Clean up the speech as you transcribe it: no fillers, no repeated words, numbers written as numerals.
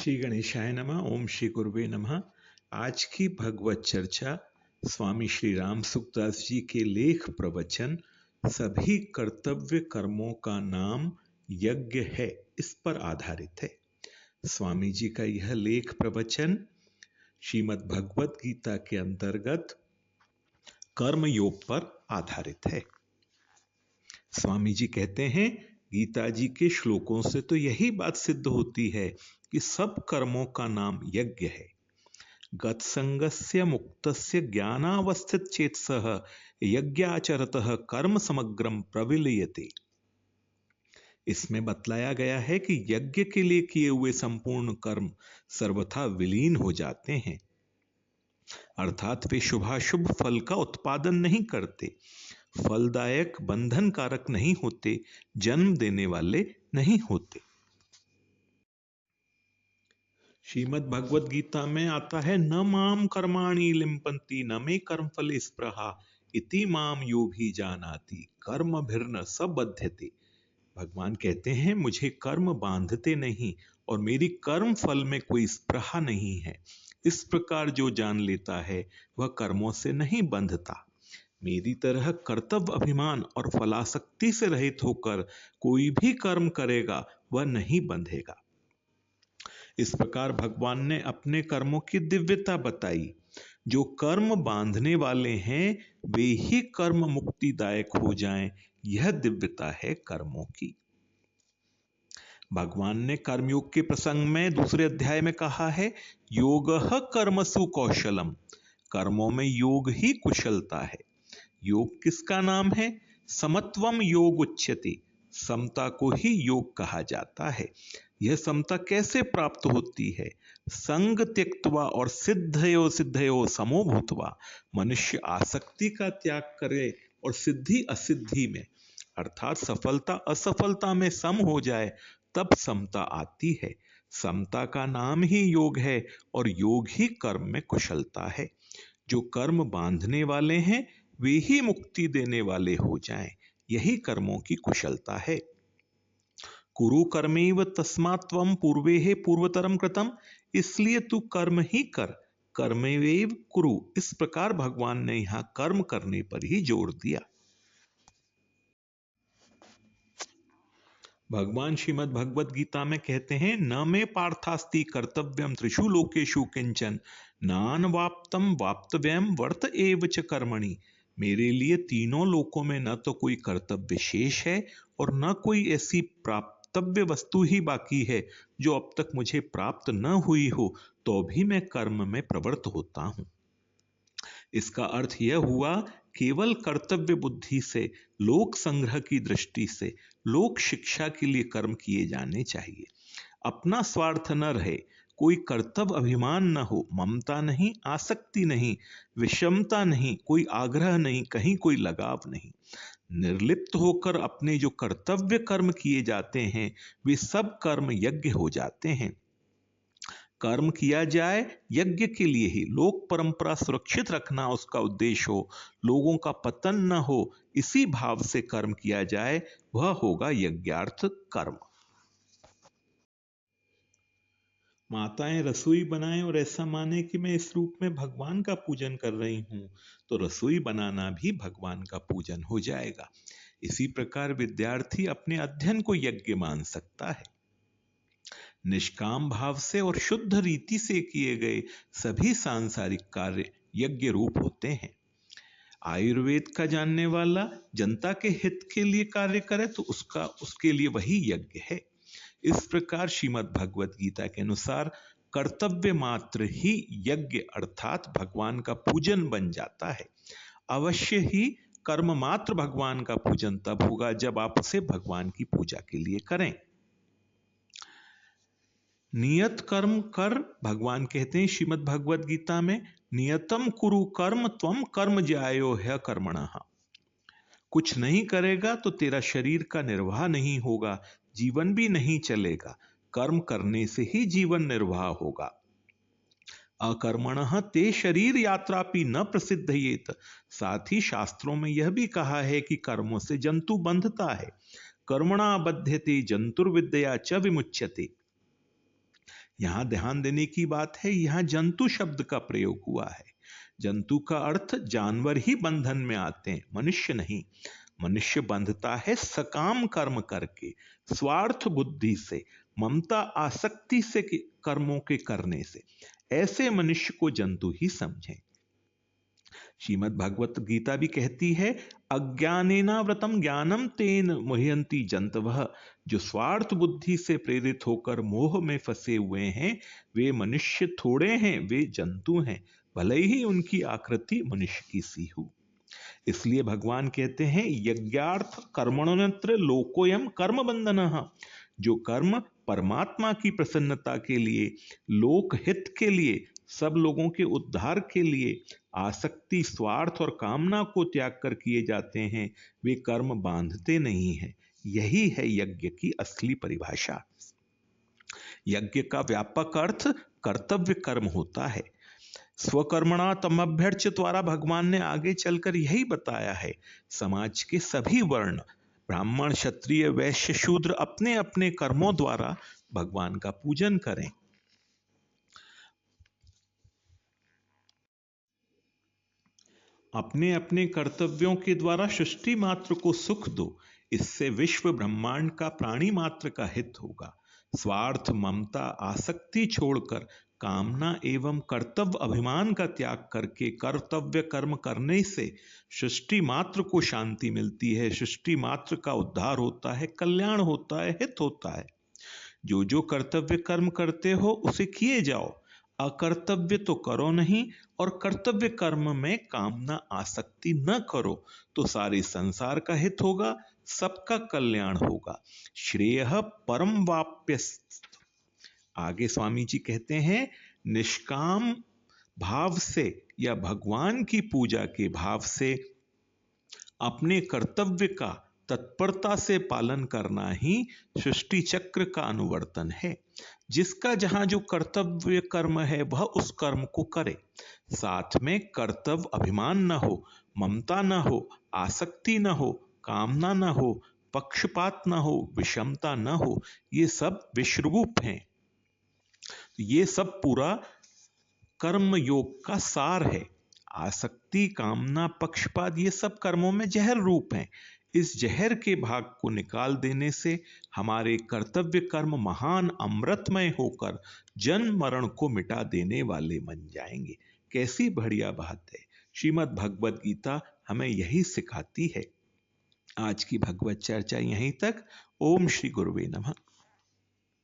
श्री गणेशाय नमः। ओम श्री गुरुवे नमः। आज की भगवत चर्चा स्वामी श्री राम सुखदास जी के लेख प्रवचन सभी कर्तव्य कर्मों का नाम यज्ञ है, इस पर आधारित है। स्वामी जी का यह लेख प्रवचन श्रीमद् भगवत गीता के अंतर्गत कर्म योग पर आधारित है। स्वामी जी कहते हैं, गीता जी के श्लोकों से तो यही बात सिद्ध होती है कि सब कर्मों का नाम यज्ञ है। गतसंगस्य मुक्तस्य ज्ञानावस्थित चेतसः यज्ञाचरतः कर्म समग्रम प्रविलीयते। इसमें बतलाया गया है कि यज्ञ के लिए किए हुए संपूर्ण कर्म सर्वथा विलीन हो जाते हैं, अर्थात वे शुभाशुभ फल का उत्पादन नहीं करते, फलदायक बंधन कारक नहीं होते, जन्म देने वाले नहीं होते। श्रीमद् भगवत गीता में आता है, न माम कर्माणि लिम्पन्ति न मे कर्म फले स्पृहा इति माम यो भी जानाति कर्म भिर्न सबध्यते। भगवान कहते हैं, मुझे कर्म बांधते नहीं और मेरी कर्म फल में कोई स्पृहा नहीं है। इस प्रकार जो जान लेता है वह कर्मों से नहीं बंधता। मेरी तरह कर्तव्य अभिमान और फलासक्ति से रहित होकर कोई भी कर्म करेगा वह नहीं बंधेगा। इस प्रकार भगवान ने अपने कर्मों की दिव्यता बताई। जो कर्म बांधने वाले हैं वे ही कर्म मुक्तिदायक हो जाएं, यह दिव्यता है कर्मों की। भगवान ने कर्मयोग के प्रसंग में दूसरे अध्याय में कहा है, योगः कर्मसु कौशलम। कर्मों में योग ही कुशलता है। योग किसका नाम है? समत्वम योग उच्यते। समता को ही योग कहा जाता है। यह समता कैसे प्राप्त होती है? संग त्यक्त्वा और सिद्धयो सिद्धयो समो भूत्वा। मनुष्य आसक्ति का त्याग करे और सिद्धि असिद्धि में, अर्थात सफलता असफलता में सम हो जाए, तब समता आती है। समता का नाम ही योग है और योग ही कर्म में कुशलता है। जो कर्म बांधने वाले हैं वे ही मुक्ति देने वाले हो जाएं, यही कर्मों की कुशलता है। कुरु कर्मेव तस्मात् त्वं पूर्वेः पूर्वतरम कृतम। इसलिए तू कर्म ही कर, कर्मेवेव कुरु। इस प्रकार भगवान ने यहां कर्म करने पर ही जोर दिया। भगवान श्रीमद् भगवत गीता में कहते हैं, न मे पार्थास्ति कर्तव्यम त्रिषु लोकेषु किंचन नानवाप्तम वाप्तव्यम वर्त एव च कर्मणि। मेरे लिए तीनों लोकों में न तो कोई कर्तव्य शेष है और न कोई ऐसी प्राप्तव्य वस्तु ही बाकी है जो अब तक मुझे प्राप्त न हुई हो, तो भी मैं कर्म में प्रवृत्त होता हूं। इसका अर्थ यह हुआ, केवल कर्तव्य बुद्धि से, लोक संग्रह की दृष्टि से, लोक शिक्षा के लिए कर्म किए जाने चाहिए। अपना स्वार्थ न रहे, कोई कर्तव्य अभिमान न हो, ममता नहीं, आसक्ति नहीं, विषमता नहीं, कोई आग्रह नहीं, कहीं कोई लगाव नहीं। निर्लिप्त होकर अपने जो कर्तव्य कर्म किए जाते हैं वे सब कर्म यज्ञ हो जाते हैं। कर्म किया जाए यज्ञ के लिए ही, लोक परंपरा सुरक्षित रखना उसका उद्देश्य हो, लोगों का पतन न हो, इसी भाव से कर्म किया जाए, वह होगा यज्ञार्थ कर्म। माताएं रसोई बनाएं और ऐसा माने कि मैं इस रूप में भगवान का पूजन कर रही हूं, तो रसोई बनाना भी भगवान का पूजन हो जाएगा। इसी प्रकार विद्यार्थी अपने अध्ययन को यज्ञ मान सकता है। निष्काम भाव से और शुद्ध रीति से किए गए सभी सांसारिक कार्य यज्ञ रूप होते हैं। आयुर्वेद का जानने वाला जनता के हित के लिए कार्य करे तो उसके लिए वही यज्ञ है। इस प्रकार श्रीमद् भगवत गीता के अनुसार कर्तव्य मात्र ही यज्ञ अर्थात भगवान का पूजन बन जाता है। अवश्य ही कर्म मात्र भगवान का पूजन तब होगा जब आप उसे भगवान की पूजा के लिए करें। नियत कर्म कर, भगवान कहते हैं श्रीमद् भगवत गीता में, नियतम कुरु कर्म त्वम कर्म ज्यायो ह्य कर्मणः। कुछ नहीं करेगा तो तेरा शरीर का निर्वाह नहीं होगा, जीवन भी नहीं चलेगा। कर्म करने से ही जीवन निर्वाह होगा। अकर्मणः ते शरीर यात्रापि न प्रसिद्धयेत। साथ ही शास्त्रों में यह भी कहा है कि कर्मों से जंतु बंधता है। कर्मणा बध्यते जंतुर्विद्या च विमुच्यते। यहां ध्यान देने की बात है, यहां जंतु शब्द का प्रयोग हुआ है। जंतु का अर्थ जानवर ही बंधन में आते हैं, मनुष्य नहीं। मनुष्य बंधता है सकाम कर्म करके, स्वार्थ बुद्धि से, ममता आसक्ति से कर्मों के करने से। ऐसे मनुष्य को जंतु ही समझें। श्रीमद् भागवत गीता भी कहती है, अज्ञानेनावृतम ज्ञानम तेन मुह्यन्ति जंतवः। जो स्वार्थ बुद्धि से प्रेरित होकर मोह में फंसे हुए हैं, वे मनुष्य थोड़े हैं, वे जंतु हैं, भले ही उनकी आकृति मनुष्य की सी हो। इसलिए भगवान कहते हैं, यज्ञार्थ कर्मणोन्यत्र लोकोयम कर्म बंधनः। जो कर्म परमात्मा की प्रसन्नता के लिए, लोक हित के लिए, सब लोगों के उद्धार के लिए, आसक्ति, स्वार्थ और कामना को त्याग कर किए जाते हैं, वे कर्म बांधते नहीं हैं। यही है यज्ञ की असली परिभाषा। यज्ञ का व्यापक अर्थ कर्तव्य कर्म होता है। स्वकर्मणा तमभ्यर्च्य द्वारा भगवान ने आगे चलकर यही बताया है। समाज के सभी वर्ण, ब्राह्मण, क्षत्रिय, वैश्य, शूद्र अपने अपने कर्मों द्वारा भगवान का पूजन करें। अपने अपने कर्तव्यों के द्वारा सृष्टि मात्र को सुख दो। इससे विश्व ब्रह्मांड का प्राणी मात्र का हित होगा। स्वार्थ, ममता, आसक्ति छोड़कर कामना एवं कर्तव्य अभिमान का त्याग करके कर्तव्य कर्म करने से सृष्टि मात्र को शांति मिलती है, सृष्टि मात्र का उद्धार होता है, कल्याण होता है, हित होता है। जो जो कर्तव्य कर्म करते हो उसे किए जाओ, अकर्तव्य तो करो नहीं, और कर्तव्य कर्म में कामना आसक्ति न करो, तो सारे संसार का हित होगा, सबका कल्याण होगा। श्रेयः परम वाप्य। आगे स्वामी जी कहते हैं, निष्काम भाव से या भगवान की पूजा के भाव से अपने कर्तव्य का तत्परता से पालन करना ही सृष्टि चक्र का अनुवर्तन है। जिसका जहां जो कर्तव्य कर्म है वह उस कर्म को करे, साथ में कर्तव्य अभिमान न हो, ममता न हो, आसक्ति न हो, कामना न हो, पक्षपात न हो, विषमता न हो। ये सब विश्वरूप हैं। ये सब पूरा कर्म योग का सार है। आसक्ति, कामना, पक्षपात ये सब कर्मों में जहर रूप हैं। इस जहर के भाग को निकाल देने से हमारे कर्तव्य कर्म महान अमृतमय होकर जन्म मरण को मिटा देने वाले बन जाएंगे। कैसी बढ़िया बात है। श्रीमद् भगवद गीता हमें यही सिखाती है। आज की भगवत चर्चा यहीं तक। ओम श्री गुरुवे नमः।